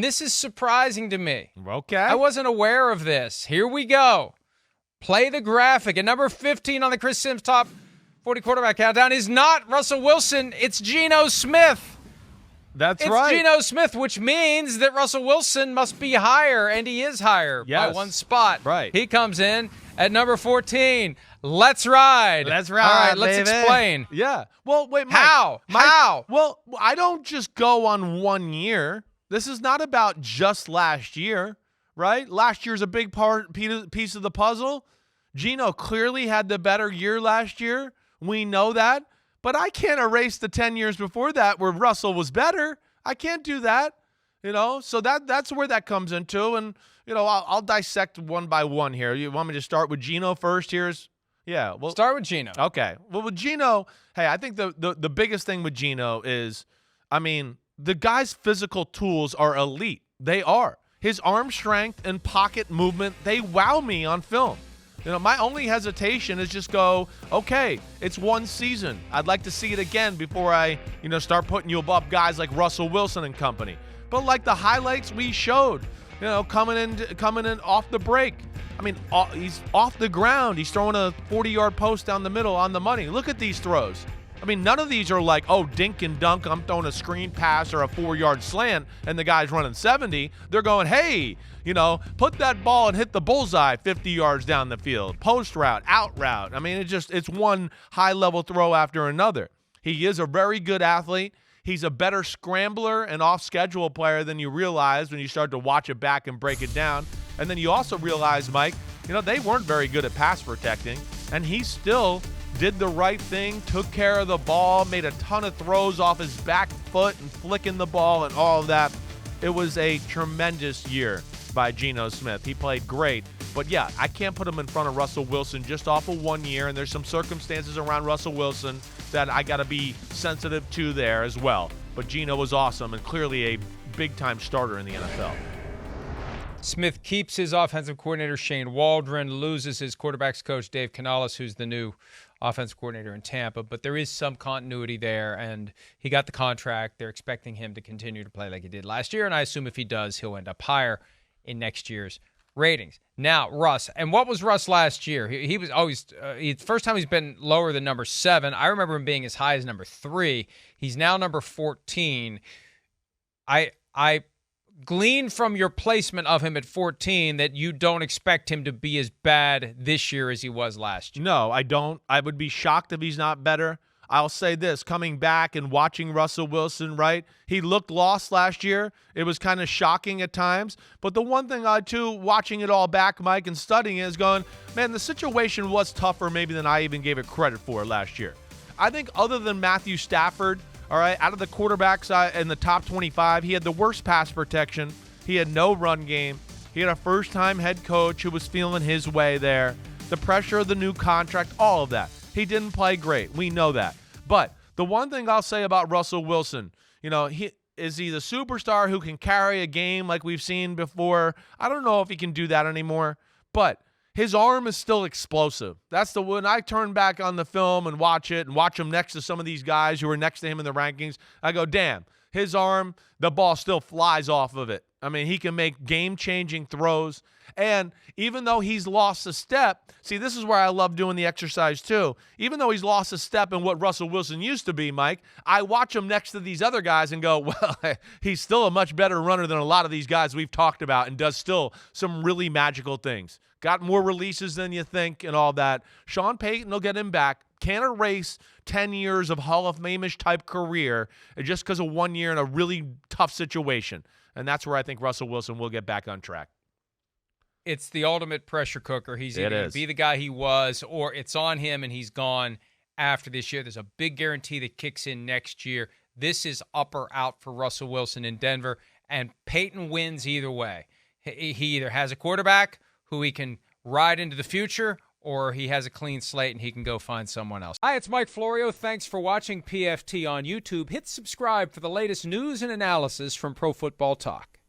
This is surprising to me. Okay. I wasn't aware of this. Here we go. Play the graphic. At number 15 on the Chris Sims Top 40 Quarterback Countdown is not Russell Wilson. It's Geno Smith. That's it's right. It's Geno Smith, which means that Russell Wilson must be higher, and he is higher by one spot. Right. He comes in at number 14. Let's ride. Let's ride, All right, let's baby. explain. Yeah. Well, wait, Mike. How? Well, I don't just go on 1 year. This is not about just last year, right? Last year's a big piece of the puzzle. Geno clearly had the better year last year. We know that. But I can't erase the 10 years before that where Russell was better. I can't do that, So that's where that comes into. And, I'll dissect one by one here. You want me to start with Geno first? Well, start with Geno. Okay. Well, with Geno, hey, I think the biggest thing with Geno is, the guy's physical tools are elite. They are. His arm strength and pocket movement, they wow me on film. My only hesitation is just go, okay, it's one season. I'd like to see it again before I, start putting you above guys like Russell Wilson and company. But like the highlights we showed, coming in off the break. He's off the ground. He's throwing a 40-yard post down the middle on the money. Look at these throws. None of these are like, dink and dunk, I'm throwing a screen pass or a 4-yard slant, and the guy's running 70. They're going, hey, put that ball and hit the bullseye 50 yards down the field. Post route, out route. It's one high-level throw after another. He is a very good athlete. He's a better scrambler and off-schedule player than you realize when you start to watch it back and break it down. And then you also realize, Mike, they weren't very good at pass protecting, and he still did the right thing, took care of the ball, made a ton of throws off his back foot and flicking the ball and all of that. It was a tremendous year by Geno Smith. He played great. But, yeah, I can't put him in front of Russell Wilson just off of 1 year, and there's some circumstances around Russell Wilson that I got to be sensitive to there as well. But Geno was awesome and clearly a big-time starter in the NFL. Smith keeps his offensive coordinator, Shane Waldron, loses his quarterbacks coach, Dave Canales, who's the new offensive coordinator in Tampa. But there is some continuity there, and he got the contract. They're expecting him to continue to play like he did last year, and I assume if he does, he'll end up higher in next year's ratings. Now, Russ. And what was Russ last year? He was always first time he's been lower than number 7. I remember him being as high as number 3. He's now number 14. I glean from your placement of him at 14 that you don't expect him to be as bad this year as he was last year. No, I don't. I would be shocked if he's not better. I'll say this, coming back and watching Russell Wilson, right? He looked lost last year. It was kind of shocking at times. But the one thing watching it all back, Mike, and studying it is going, man, the situation was tougher maybe than I even gave it credit for last year. I think other than Matthew Stafford, all right, out of the quarterbacks in the top 25, he had the worst pass protection. He had no run game. He had a first-time head coach who was feeling his way there. The pressure of the new contract, all of that. He didn't play great. We know that. But the one thing I'll say about Russell Wilson, he is the superstar who can carry a game like we've seen before? I don't know if he can do that anymore, but his arm is still explosive. That's the when I turn back on the film and watch him next to some of these guys who are next to him in the rankings, I go, damn, his arm, the ball still flies off of it. He can make game-changing throws. And even though he's lost a step, see, this is where I love doing the exercise too. Even though he's lost a step in what Russell Wilson used to be, Mike, I watch him next to these other guys and go, well, he's still a much better runner than a lot of these guys we've talked about and does still some really magical things. Got more releases than you think and all that. Sean Payton will get him back. Can't erase 10 years of Hall of Fame-ish type career just because of 1 year in a really tough situation. And that's where I think Russell Wilson will get back on track. It's the ultimate pressure cooker. He's either going to be the guy he was, or it's on him and he's gone after this year. There's a big guarantee that kicks in next year. This is up or out for Russell Wilson in Denver, and Peyton wins either way. He either has a quarterback who he can ride into the future, or he has a clean slate and he can go find someone else. Hi, it's Mike Florio. Thanks for watching PFT on YouTube. Hit subscribe for the latest news and analysis from Pro Football Talk.